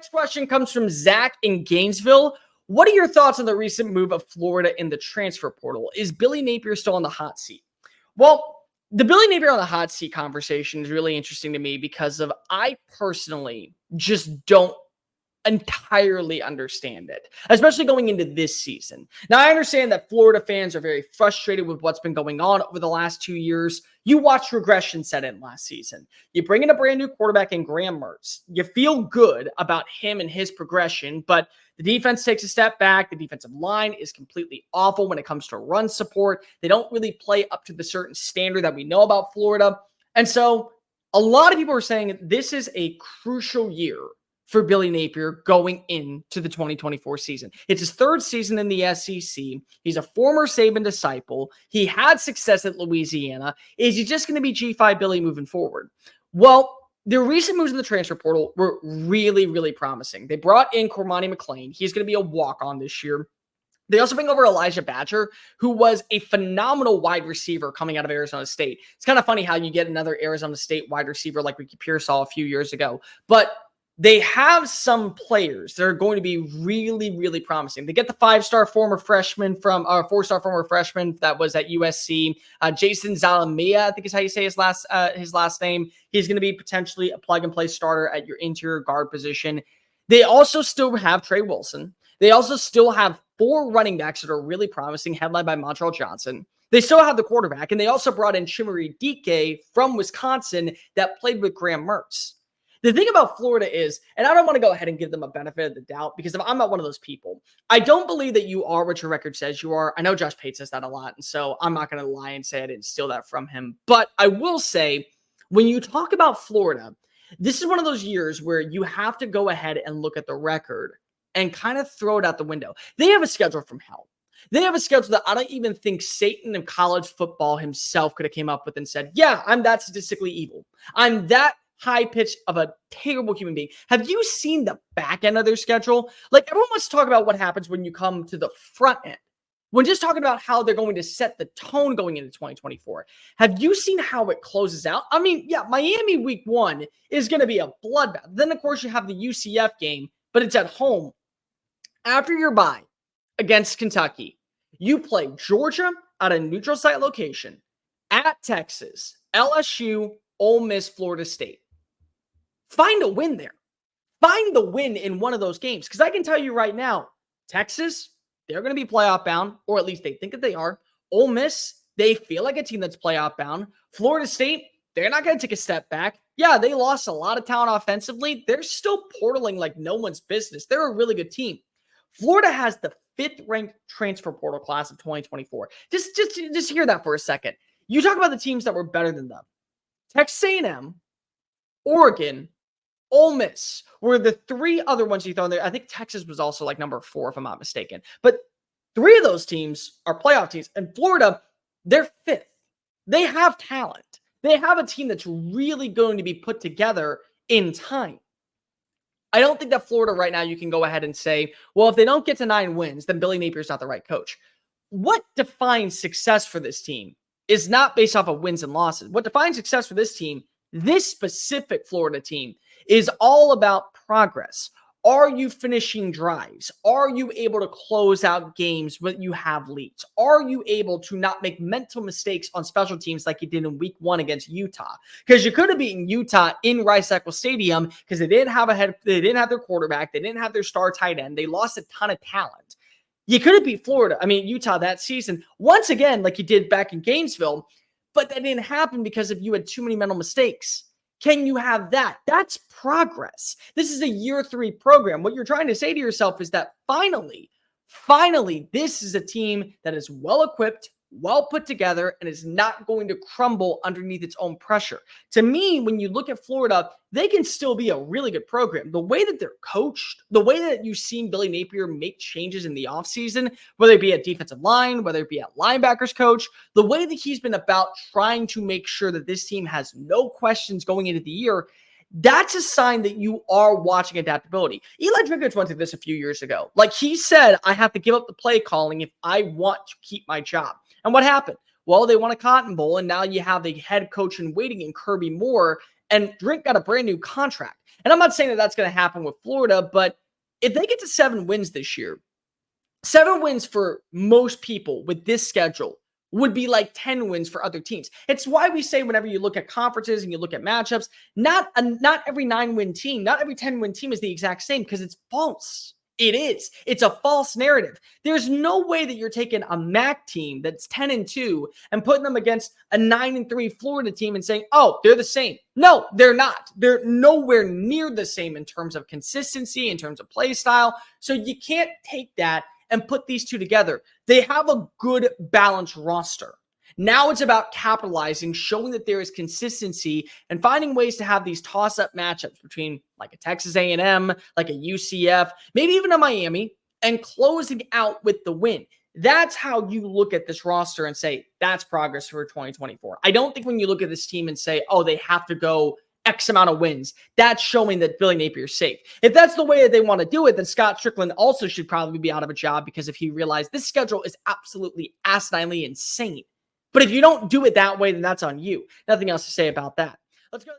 next question comes from Zach in Gainesville. What are your thoughts on the recent move of Florida in the transfer portal? Is Billy Napier still on the hot seat? Well, the Billy Napier on the hot seat conversation is really interesting to me because I personally just don't entirely understand it, especially going into this season. Now, I understand that Florida fans are very frustrated with what's been going on over the last 2 years. You watched regression set in last season. You bring in a brand new quarterback in Graham Mertz. You feel good about him and his progression, but the defense takes a step back. The defensive line is completely awful when it comes to run support. They don't really play up to the certain standard that we know about Florida. And so a lot of people are saying this is a crucial year for Billy Napier going into the 2024 season. It's his third season in the SEC. He's a former Saban disciple. He had success at Louisiana. Is he just going to be G5 Billy moving forward? Well, the recent moves in the transfer portal were really, really promising. They brought in Cormani McClain. He's going to be a walk-on this year. They also bring over Elijah Badger, who was a phenomenal wide receiver coming out of Arizona State. It's kind of funny how you get another Arizona State wide receiver like Ricky Pearsall a few years ago. But they have some players that are going to be really, really promising. They get the four-star former freshman that was at USC, Jason Zalamia, I think is how you say his last name. He's going to be potentially a plug-and-play starter at your interior guard position. They also still have Trey Wilson. They also still have 4 running backs that are really promising, headlined by Montreal Johnson. They still have the quarterback, and they also brought in Chimere Dike from Wisconsin that played with Graham Mertz. The thing about Florida is, and I don't want to go ahead and give them a benefit of the doubt because I'm not one of those people. I don't believe that you are what your record says you are. I know Josh Pate says that a lot, and so I'm not going to lie and say I didn't steal that from him. But I will say, when you talk about Florida, this is one of those years where you have to go ahead and look at the record and kind of throw it out the window. They have a schedule from hell. They have a schedule that I don't even think Satan of college football himself could have came up with and said, yeah, I'm that statistically evil. I'm that high pitch of a terrible human being. Have you seen the back end of their schedule? Like, everyone wants to talk about what happens when you come to the front end. We're just talking about how they're going to set the tone going into 2024. Have you seen how it closes out? I mean, yeah, Miami week 1 is going to be a bloodbath. Then, of course, you have the UCF game, but it's at home. After your bye against Kentucky, you play Georgia at a neutral site location, at Texas, LSU, Ole Miss, Florida State. Find a win there. Find the win in one of those games. Because I can tell you right now, Texas, they're going to be playoff bound, or at least they think that they are. Ole Miss, they feel like a team that's playoff bound. Florida State, they're not going to take a step back. Yeah, they lost a lot of talent offensively. They're still portaling like no one's business. They're a really good team. Florida has the 5th ranked transfer portal class of 2024. Just hear that for a second. You talk about the teams that were better than them. Texas A&M, Oregon, Ole Miss were the 3 other ones you throw in there. I think Texas was also like number 4, if I'm not mistaken. But 3 of those teams are playoff teams. And Florida, they're 5th. They have talent. They have a team that's really going to be put together in time. I don't think that Florida right now you can go ahead and say, well, if they don't get to 9 wins, then Billy Napier's not the right coach. What defines success for this team is not based off of wins and losses. What defines success for this team, this specific Florida team, is all about progress. Are you finishing drives? Are you able to close out games when you have leads? Are you able to not make mental mistakes on special teams like you did in week 1 against Utah? Because you could have beaten Utah in Rice-Eccles Stadium because they didn't have their quarterback, they didn't have their star tight end, they lost a ton of talent. You could have beat Utah that season once again, like you did back in Gainesville, but that didn't happen because of you had too many mental mistakes. Can you have that? That's progress. This is a year 3 program. What you're trying to say to yourself is that finally, this is a team that is well equipped, well put together, and is not going to crumble underneath its own pressure. To me, when you look at Florida, they can still be a really good program. The way that they're coached, the way that you've seen Billy Napier make changes in the offseason, whether it be at defensive line, whether it be at linebackers coach, the way that he's been about trying to make sure that this team has no questions going into the year, that's a sign that you are watching adaptability. Eli Drinkwitz went through this a few years ago. Like he said, I have to give up the play calling if I want to keep my job. And what happened? Well, they won a Cotton Bowl, and now you have the head coach in waiting in Kirby Moore, and Drink got a brand new contract. And I'm not saying that that's going to happen with Florida, but if they get to 7 wins this year, 7 wins for most people with this schedule would be like 10 wins for other teams. It's why we say whenever you look at conferences and you look at matchups, not every 9-win team, not every 10-win team is the exact same, because it's false. It is. It's a false narrative. There's no way that you're taking a MAC team that's 10-2 and putting them against a 9-3 Florida team and saying, oh, they're the same. No, they're not. They're nowhere near the same in terms of consistency, in terms of play style. So you can't take that and put these two together. They have a good balanced roster. Now it's about capitalizing, showing that there is consistency, and finding ways to have these toss-up matchups between like a Texas A&M, like a UCF, maybe even a Miami, and closing out with the win. That's how you look at this roster and say, that's progress for 2024. I don't think when you look at this team and say, oh, they have to go X amount of wins, that's showing that Billy Napier is safe. If that's the way that they want to do it, then Scott Strickland also should probably be out of a job, because if he realized this schedule is absolutely asininely insane. But if you don't do it that way, then that's on you. Nothing else to say about that. Let's go.